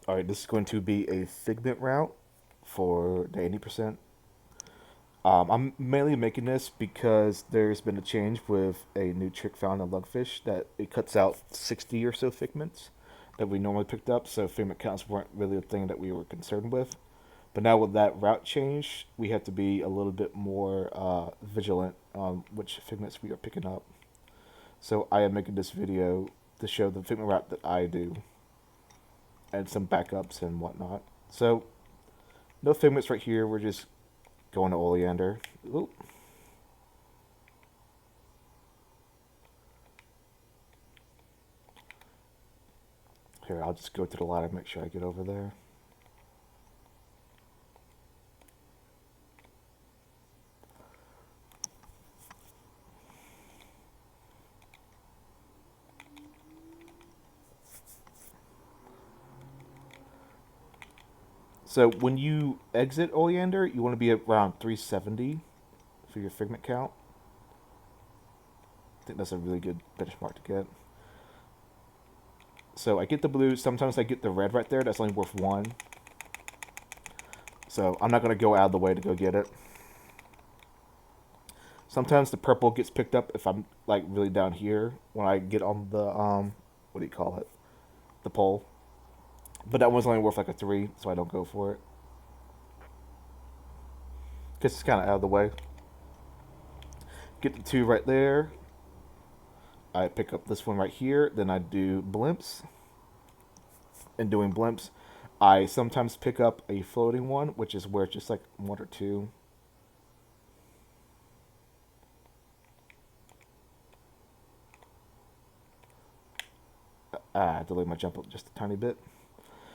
Alright, this is going to be a Figment route for the 80%. I'm mainly making this because there's been a change with a new trick found in Lugfish that it cuts out 60 or so figments that we normally picked up, so figment counts weren't really a thing that we were concerned with. But now with that route change, we have to be a little bit more vigilant on which figments we are picking up. So I am making this video to show the figment route that I do and some backups and whatnot. So no figments right here. We're just going to oleander. Oop. Here, I'll just go to the ladder and make sure I get over there. So when you exit oleander, you want to be around 370 for your figment count. I think that's a really good benchmark to get. So I get the blue. Sometimes I get the red right there. That's only worth one. So I'm not going to go out of the way to go get it. Sometimes the purple gets picked up if I'm like really down here when I get on the what do you call it? The pole. But that one's only worth like a 3, so I don't go for it. Because it's kind of out of the way. Get the 2 right there. I pick up this one right here. Then I do blimps. And doing blimps, I sometimes pick up a floating one, which is where it's just like 1 or 2. I delayed my jump up just a tiny bit.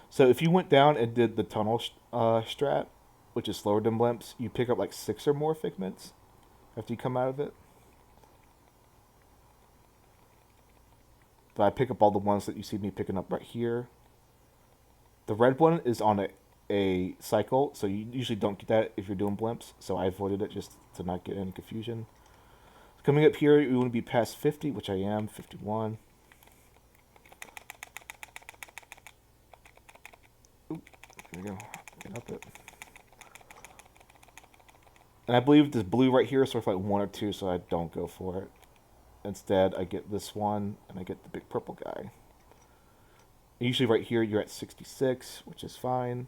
So if you went down and did the tunnel strat, which is slower than blimps, you pick up like 6 or more figments after you come out of it. But I pick up all the ones that you see me picking up right here. The red one is on a cycle, so you usually don't get that if you're doing blimps, so I avoided it just to not get any confusion. Coming up here, you want to be past 50, which I am, 51. Oop, there we go. Get up it. And I believe this blue right here is sort of like 1 or 2, so I don't go for it. Instead, I get this one, and I get the big purple guy. Usually right here, you're at 66, which is fine.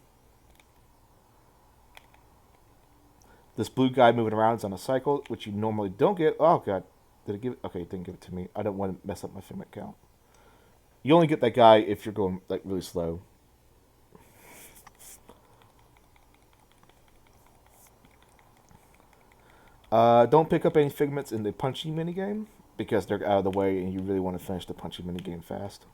This blue guy moving around is on a cycle, which you normally don't get. Oh, God. Did it give it? Okay, it didn't give it to me. I don't want to mess up my figment count. You only get that guy if you're going like really slow. Don't pick up any figments in the punchy minigame because they're out of the way and you really want to finish the punchy minigame fast.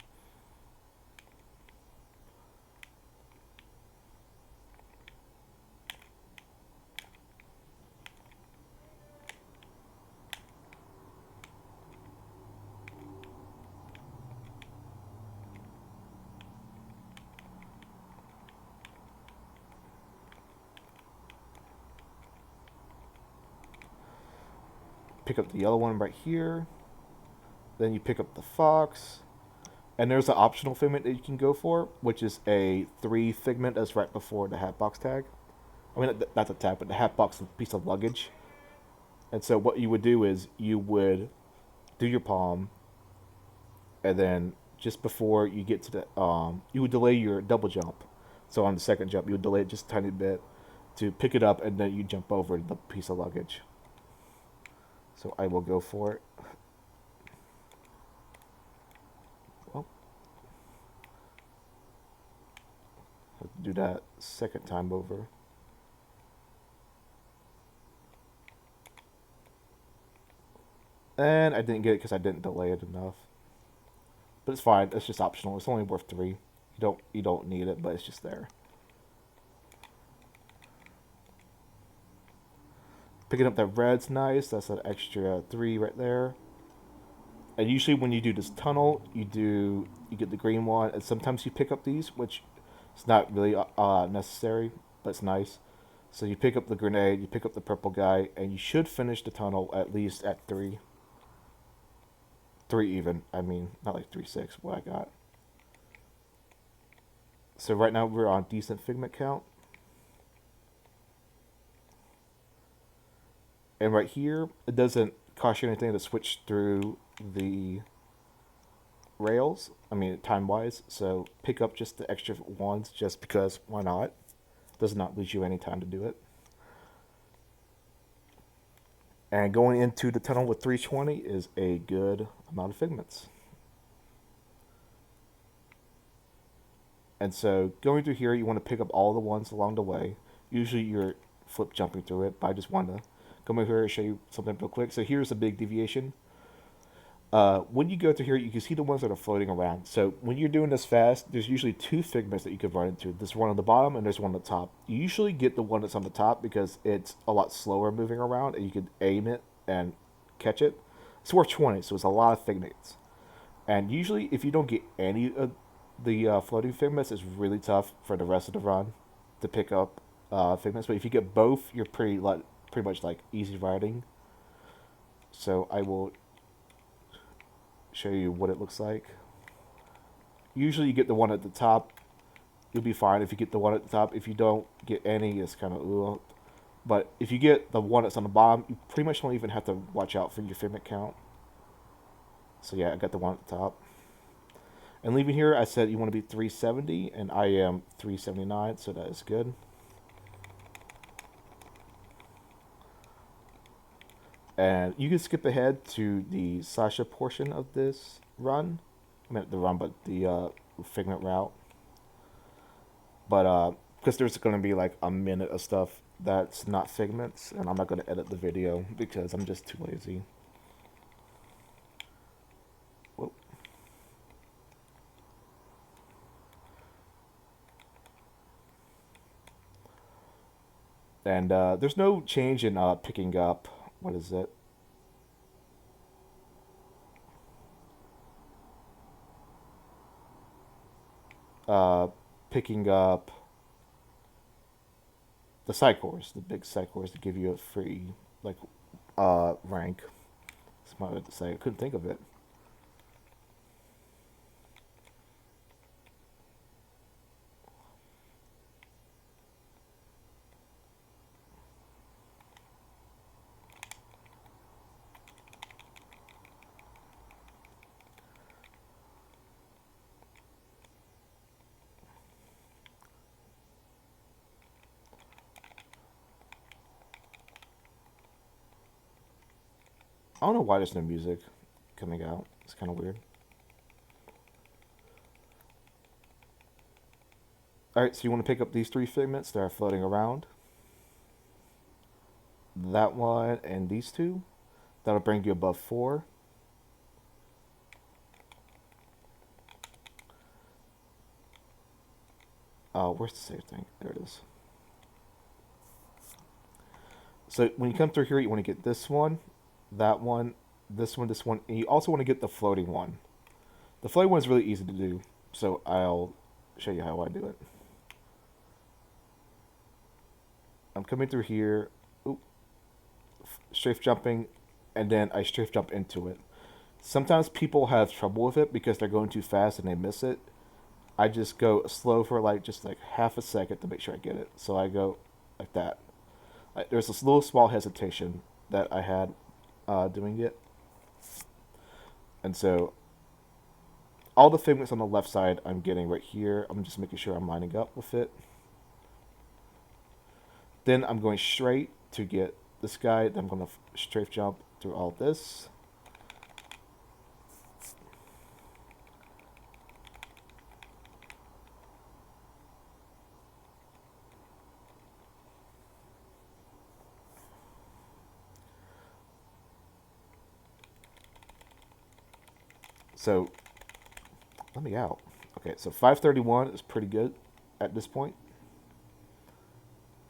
Pick up the yellow one right here. Then you pick up the fox. And there's an optional figment that you can go for, which is a 3 figment that's right before the hatbox tag. I mean, not the tag, but the hatbox piece of luggage. And so what you would do is you would do your palm, and then just before you get to the, you would delay your double jump. So on the second jump, you would delay it just a tiny bit to pick it up, and then you jump over the piece of luggage. So I will go for it. Well, have to do that second time over. And I didn't get it because I didn't delay it enough. But it's fine. It's just optional. It's only worth 3. You don't need it, but it's just there. Picking up that red's nice. That's an extra 3 right there. And usually when you do this tunnel, you get the green one, and sometimes you pick up these, which is not really necessary, but it's nice. So you pick up the grenade, you pick up the purple guy, and you should finish the tunnel at least at 3. 3 even. I mean, not like 3-6. What I got. So right now we're on decent figment count. And right here, it doesn't cost you anything to switch through the rails. I mean, time-wise. So pick up just the extra ones just because why not? Does not lose you any time to do it. And going into the tunnel with 320 is a good amount of figments. And so going through here, you want to pick up all the ones along the way. Usually you're flip jumping through it, but I just want to come over here and show you something real quick. So here's a big deviation. When you go through here, you can see the ones that are floating around. So when you're doing this fast, there's usually two figments that you could run into. There's one on the bottom and there's one on the top. You usually get the one that's on the top because it's a lot slower moving around and you can aim it and catch it. It's worth 20, so it's a lot of figments. And usually if you don't get any of the floating figments, it's really tough for the rest of the run to pick up figments. But if you get both, you're pretty much like easy riding. So I will show you what it looks like. Usually you get the one at the top, you'll be fine if you get the one at the top. If you don't get any, it's kind of ugh. But if you get the one that's on the bottom, you pretty much don't even have to watch out for your figment count. So yeah, I got the one at the top. And leaving here, I said you want to be 370, and I am 379, so that is good. And you can skip ahead to the Sasha portion of this run. I mean, the run, but the Figment route. But because there's going to be like a minute of stuff that's not Figments, and I'm not going to edit the video because I'm just too lazy. Whoa. And there's no change in picking up. What is it? Picking up the Psychors, the big Psychors that give you a free like rank. That's what I meant to say. I couldn't think of it. I don't know why there's no music coming out. It's kind of weird. Alright, so you want to pick up these three figments that are floating around. That one and these two. That'll bring you above 4. Where's the save thing? There it is. So when you come through here, you want to get this one, that one, this one, and you also want to get the floating one. The floating one is really easy to do, so I'll show you how I do it. I'm coming through here, strafe jumping, and then I strafe jump into it. Sometimes people have trouble with it because they're going too fast and they miss it. I just go slow for just like half a second to make sure I get it. So I go like that. There's this little small hesitation that I had doing it. And so all the figments on the left side I'm getting right here. I'm just making sure I'm lining up with it. Then I'm going straight to get this guy. Then I'm going to strafe jump through all this. So, let me out. Okay, so 531 is pretty good at this point.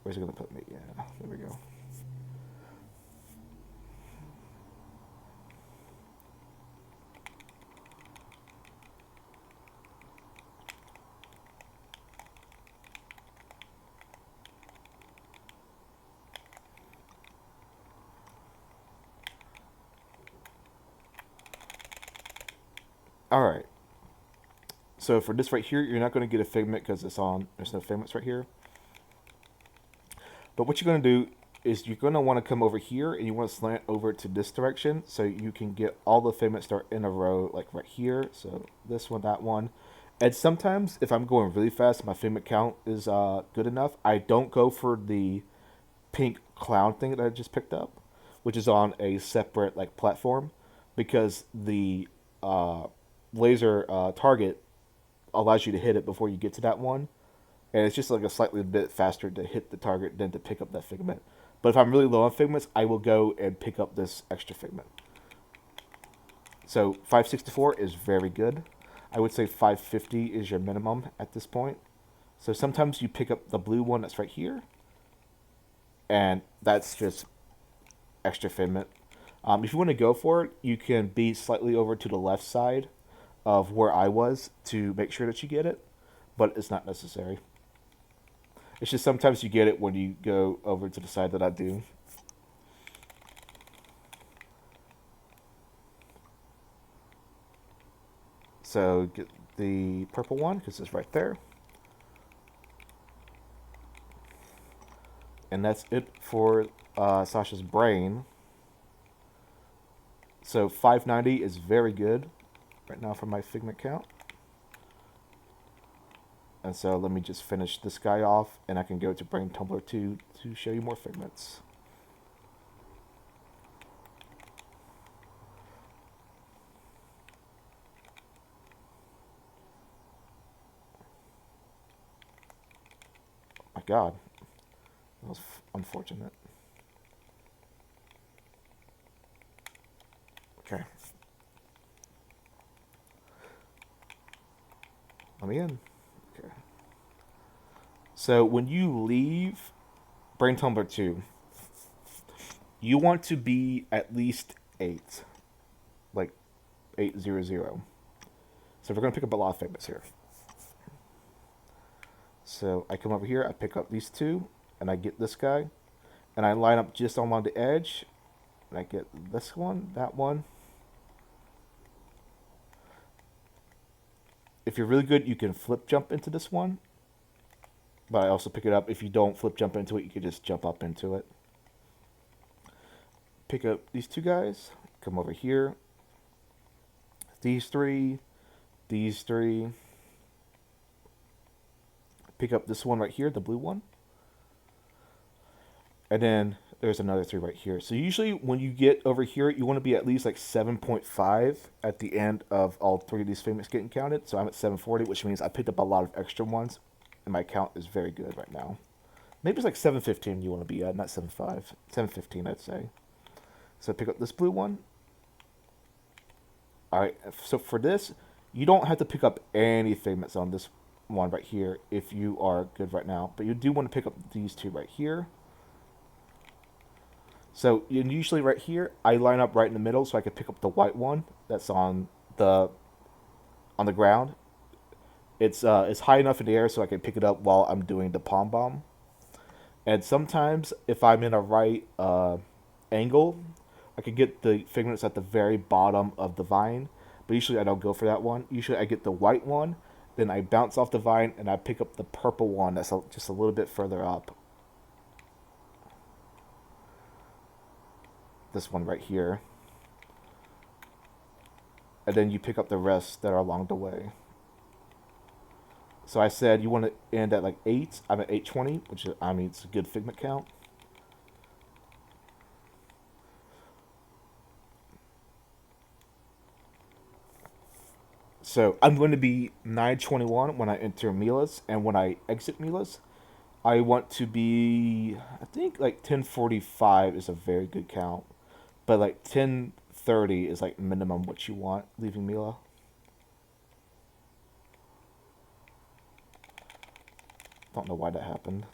Where's it going to put me? Yeah, there we go. All right. So for this right here, you're not going to get a figment because there's no figments right here. But what you're going to do is you're going to want to come over here and you want to slant over to this direction so you can get all the figments that are in a row, like right here. So this one, that one. And sometimes if I'm going really fast, my figment count is good enough, I don't go for the pink clown thing that I just picked up, which is on a separate like platform, because the uh, laser target allows you to hit it before you get to that one, and it's just like a slightly bit faster to hit the target than to pick up that figment. But if I'm really low on figments, I will go and pick up this extra figment. So 564 is very good. I would say 550 is your minimum at this point. So sometimes you pick up the blue one that's right here, and that's just extra figment. If you want to go for it, you can be slightly over to the left side of where I was to make sure that you get it, but it's not necessary. It's just sometimes you get it when you go over to the side that I do. So get the purple one because it's right there. And that's it for Sasha's brain. So 590 is very good right now for my figment count. And so let me just finish this guy off, and I can go to Brain Tumbler 2 to show you more figments. Oh my god, that was unfortunate. Okay. Let me in. Okay. So when you leave Brain Tumbler 2, you want to be at least 8. Like 800. So we're going to pick up a lot of figments here. So I come over here, I pick up these two, and I get this guy. And I line up just along the edge. And I get this one, that one. If you're really good, you can flip jump into this one. But I also pick it up. If you don't flip jump into it, you can just jump up into it. Pick up these two guys. Come over here. These three. These three. Pick up this one right here, the blue one. And then there's another 3 right here. So usually when you get over here, you want to be at least like 7.5 at the end of all 3 of these figments getting counted. So I'm at 740, which means I picked up a lot of extra ones, and my count is very good right now. Maybe it's like 715 you want to be at, not 7.5. 715, I'd say. So pick up this blue one. Alright, so for this, you don't have to pick up any figments on this one right here if you are good right now. But you do want to pick up these 2 right here. So usually right here, I line up right in the middle so I can pick up the white one that's on the ground. It's high enough in the air so I can pick it up while I'm doing the palm bomb. And sometimes if I'm in a right angle, I can get the figments at the very bottom of the vine. But usually I don't go for that one. Usually I get the white one, then I bounce off the vine and I pick up the purple one that's just a little bit further up. This one right here. And then you pick up the rest that are along the way. So I said you want to end at like 8. I'm at 820, which is, I mean, it's a good figment count. So I'm going to be 921 when I enter Mila's, and when I exit Mila's, I want to be, I think like 1045 is a very good count. But like 1030 is like minimum what you want leaving Mila. Don't know why that happened.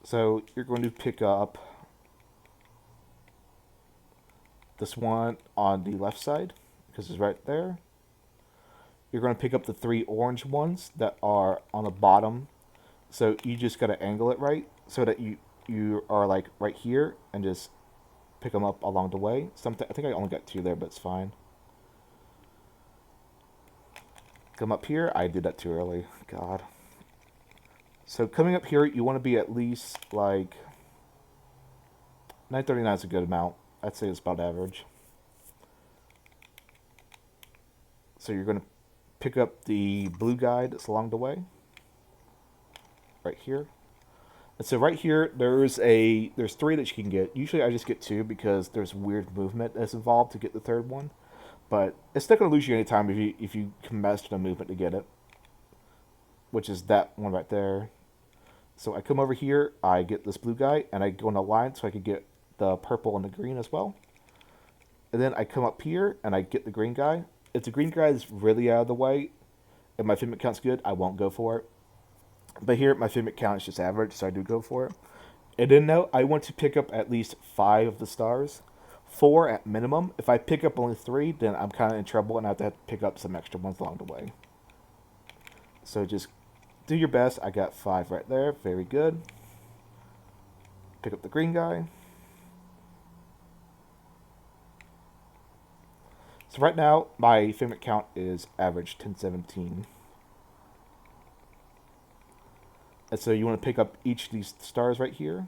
So you're going to pick up this one on the left side because it's right there. You're going to pick up the 3 orange ones that are on the bottom. So you just got to angle it right so that you are like right here and just pick them up along the way. I think I only got 2 there, but it's fine. come up here. I did that too early. God. So coming up here, you want to be at least like 939 is a good amount. I'd say it's about average. So you're going to pick up the blue guide that's along the way. Right here. And so right here, there's three that you can get. Usually I just get two because there's weird movement that's involved to get the third one. But it's not going to lose you any time if you can master the movement to get it. Which is that one right there. So I come over here, I get this blue guy, and I go in a line so I can get the purple and the green as well. And then I come up here, and I get the green guy. If the green guy is really out of the way, and my figment count's good, I won't go for it. But here, my figment count is just average, so I do go for it. And then now, I want to pick up at least 5 of the stars. 4 at minimum. If I pick up only 3, then I'm kind of in trouble, and I have to pick up some extra ones along the way. So just do your best. I got 5 right there. Very good. Pick up the green guy. So right now, my figment count is average 1017. And so you want to pick up each of these stars right here.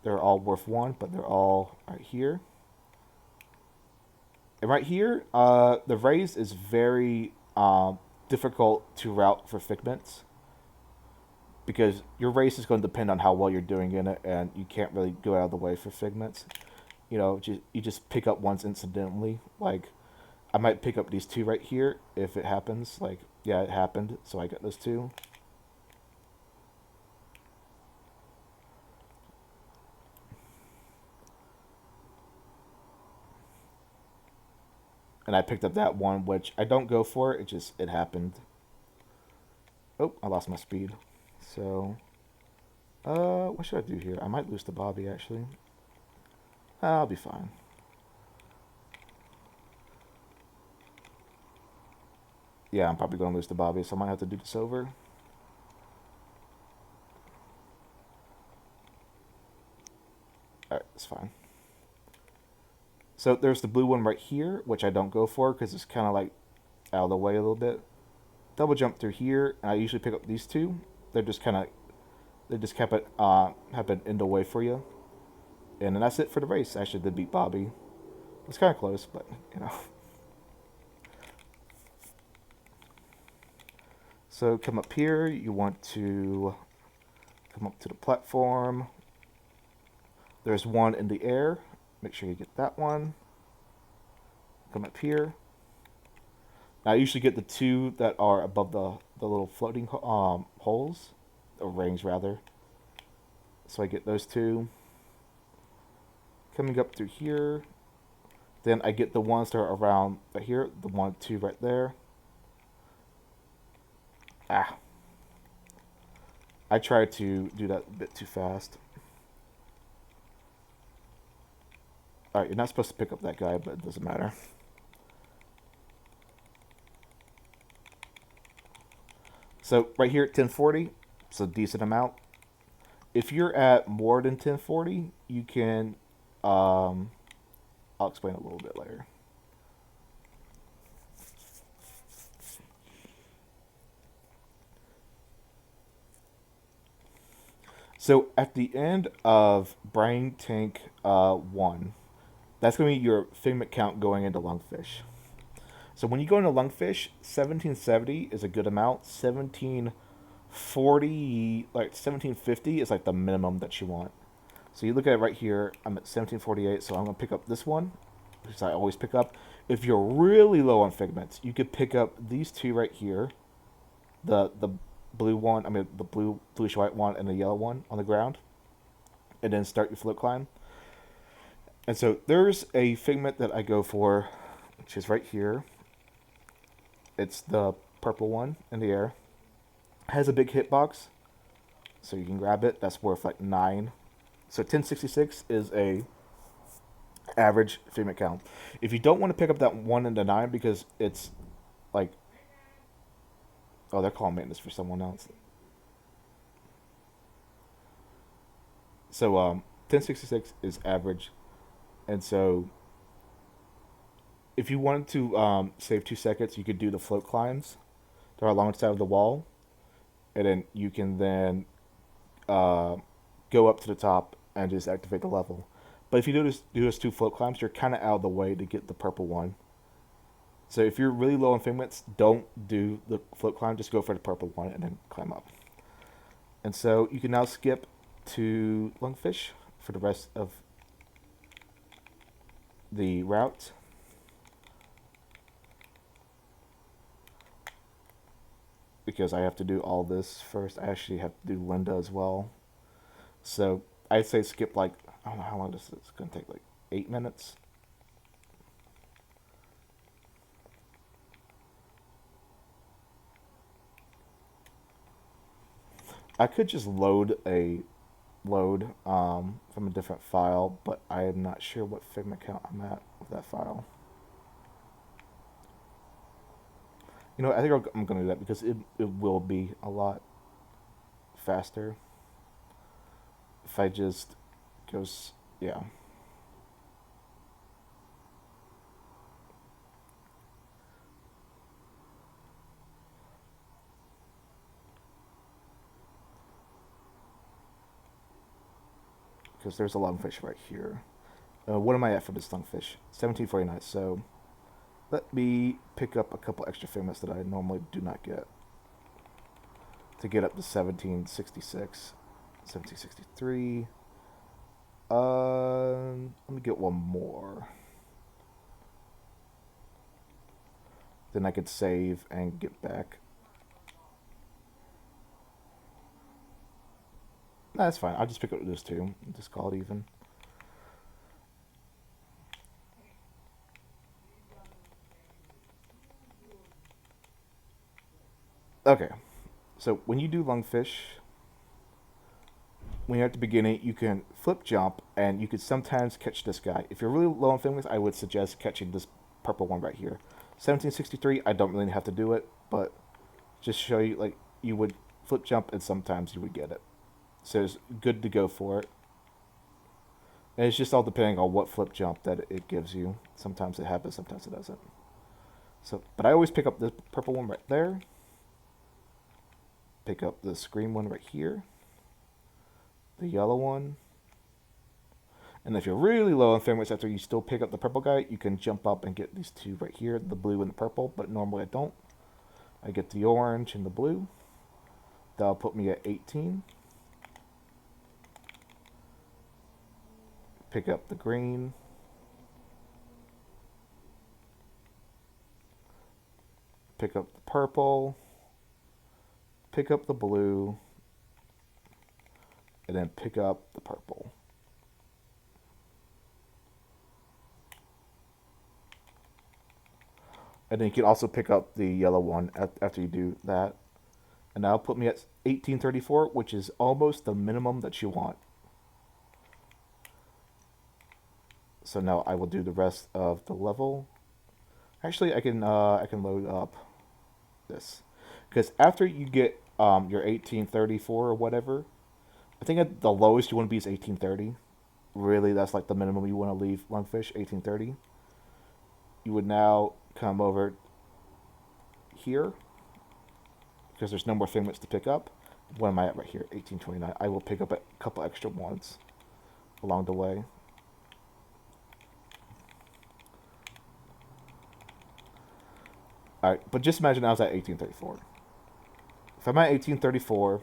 They're all worth 1, but they're all right here. And right here, the raise is very difficult to route for figments. Because your race is going to depend on how well you're doing in it, and you can't really go out of the way for figments. You know, you just pick up ones incidentally. Like, I might pick up these 2 right here if it happens. Like, yeah, it happened, so I got those 2. And I picked up that one, which I don't go for. It happened. Oh, I lost my speed. So, what should I do here? I might lose to Bobby, actually. I'll be fine. Yeah, I'm probably going to lose to Bobby, so I might have to do this over. Alright, it's fine. So there's the blue one right here, which I don't go for because it's kind of like out of the way a little bit. Double jump through here, and I usually pick up these 2. They're just kind of, they just kept it happen in the way for you. And then that's it for the race. I actually did beat Bobby. It's kind of close, but you know. So come up here. You want to come up to the platform. There's one in the air. Make sure you get that one. Come up here. Now, I usually get the 2 that are above the little floating holes, or rings rather. So I get those 2. Coming up through here. Then I get the ones that are around right here. The 1, 2 right there. Ah. I tried to do that a bit too fast. Alright, you're not supposed to pick up that guy, but it doesn't matter. So right here at 1040, it's a decent amount. If you're at more than 1040, you can, I'll explain a little bit later. So at the end of Brain Tank 1, that's going to be your figment count going into Lungfish. So when you go into Lungfish, 1770 is a good amount. 1740, like 1750 is like the minimum that you want. So you look at it right here, I'm at 1748, so I'm going to pick up this one, which I always pick up. If you're really low on figments, you could pick up these 2 right here. The blue one, the bluish white one and the yellow one on the ground. And then start your float climb. And so there's a figment that I go for, which is right here. It's the purple one in the air. It has a big hitbox, so you can grab it. That's worth like 9. So 1066 is a average figment count. If you don't want to pick up that 1 and the 9 because it's like, oh, they're calling maintenance for someone else. So 1066 is average. And so if you wanted to save 2 seconds, you could do the float climbs. they're alongside of the wall, and then you can then uh, go up to the top and just activate the level. But if you do this two float climbs, you're kind of out of the way to get the purple one. So if you're really low on figments, don't do the float climb. Just go for the purple one and then climb up. And so you can now skip to lungfish for the rest of the route. Because I have to do all this first. I actually have to do Linda as well. So I'd say skip like, I don't know how long this is going to take, like 8 minutes. I could just load from a different file, but I am not sure what Figma count I'm at with that file. You know, I think I'm going to do that because it will be a lot faster if I just goes, yeah. Because there's a lungfish right here. What am I at for this lungfish? 1749. So let me pick up a couple extra figments that I normally do not get to get up to 1766, 1763. Let me get one more. Then I could save and get back. Nah, that's fine. I'll just pick up this two. Just call it even. Okay. So when you do lungfish, when you're at the beginning, you can flip jump, and you could sometimes catch this guy. If you're really low on figments, I would suggest catching this purple one right here. 1763, I don't really have to do it, but just show you, like, you would flip jump, and sometimes you would get it. So it's good to go for it. And it's just all depending on what flip jump that it gives you. Sometimes it happens, sometimes it doesn't. So, but I always pick up the purple one right there. Pick up this green one right here. The yellow one. And if you're really low on figments after you still pick up the purple guy, you can jump up and get these two right here, the blue and the purple, but normally I don't. I get the orange and the blue. That'll put me at 18. Pick up the green. Pick up the purple. Pick up the blue. And then pick up the purple. And then you can also pick up the yellow one after you do that. And that'll put me at 1834, which is almost the minimum that you want. So now I will do the rest of the level. Actually, I can load up this, because after you get your 1834 or whatever, I think at the lowest you want to be is 1830. Really, that's like the minimum you want to leave lungfish, 1830. You would now come over here, because there's no more figments to pick up. What am I at right here? 1829. I will pick up a couple extra ones along the way. Alright, but just imagine I was at 1834. If I'm at 1834,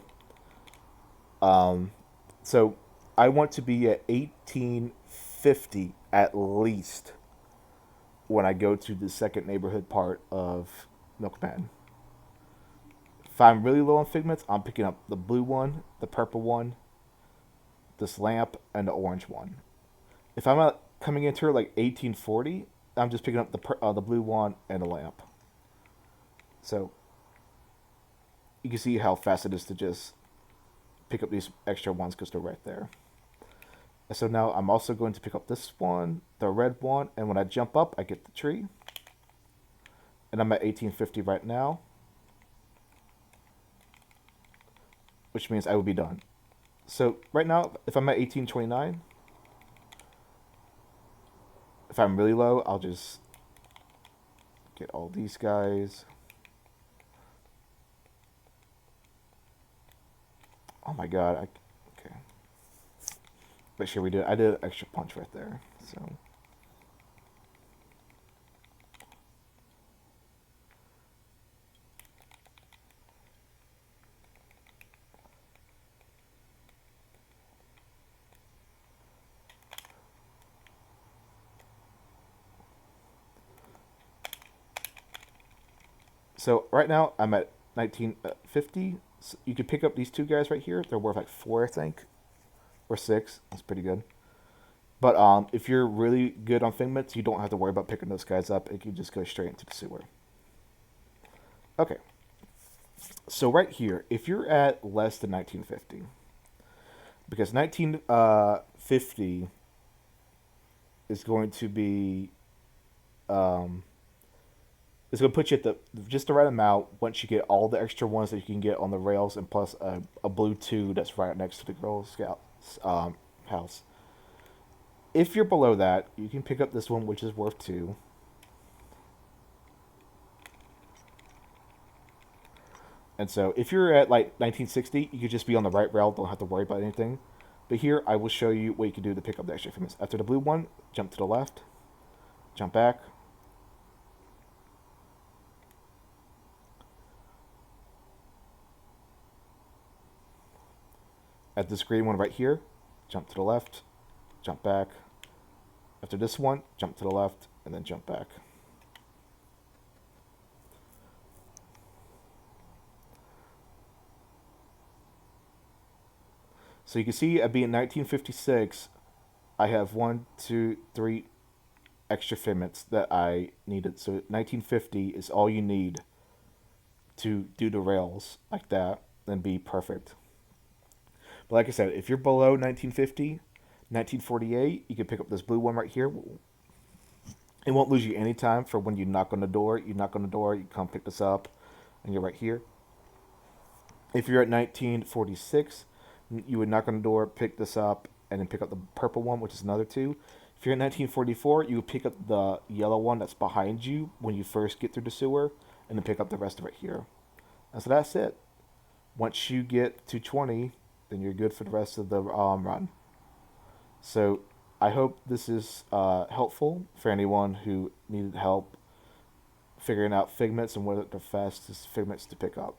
so I want to be at 1850 at least when I go to the second neighborhood part of Milkman. If I'm really low on figments, I'm picking up the blue one, the purple one, this lamp, and the orange one. If I'm coming into like 1840, I'm just picking up the blue one and the lamp. So you can see how fast it is to just pick up these extra ones because they're right there. And so now I'm also going to pick up this one, the red one, and when I jump up, I get the tree. And I'm at 1850 right now, which means I will be done. So right now, if I'm at 1829, if I'm really low, I'll just get all these guys. Oh my god. Okay. Make sure we did. I did an extra punch right there. So right now I'm at 1950. So you could pick up these two guys right here. They're worth like 4, I think, or 6. That's pretty good. But if you're really good on figments, you don't have to worry about picking those guys up. It can just go straight into the sewer. Okay. So right here, if you're at less than 1950, because 1950 is going to be um, it's going to put you at the just the right amount once you get all the extra ones that you can get on the rails, and plus a blue 2 that's right next to the Girl Scouts house. If you're below that, you can pick up this one, which is worth 2. And so if you're at like 1960, you could just be on the right rail, don't have to worry about anything. But here, I will show you what you can do to pick up the extra famous. After the blue one, jump to the left, jump back. At this green one right here, jump to the left, jump back. After this one, jump to the left, and then jump back. So you can see at being 1956, I have 1, 2, 3 extra figments that I needed. So 1950 is all you need to do the rails like that and be perfect. But like I said, if you're below 1950, 1948, you can pick up this blue one right here. It won't lose you any time for when you knock on the door. You knock on the door, you come pick this up, and you're right here. If you're at 1946, you would knock on the door, pick this up, and then pick up the purple one, which is another 2. If you're at 1944, you would pick up the yellow one that's behind you when you first get through the sewer, and then pick up the rest of it here. And so that's it. Once you get to 20, then you're good for the rest of the run. So I hope this is helpful for anyone who needed help figuring out figments and what are the fastest figments to pick up.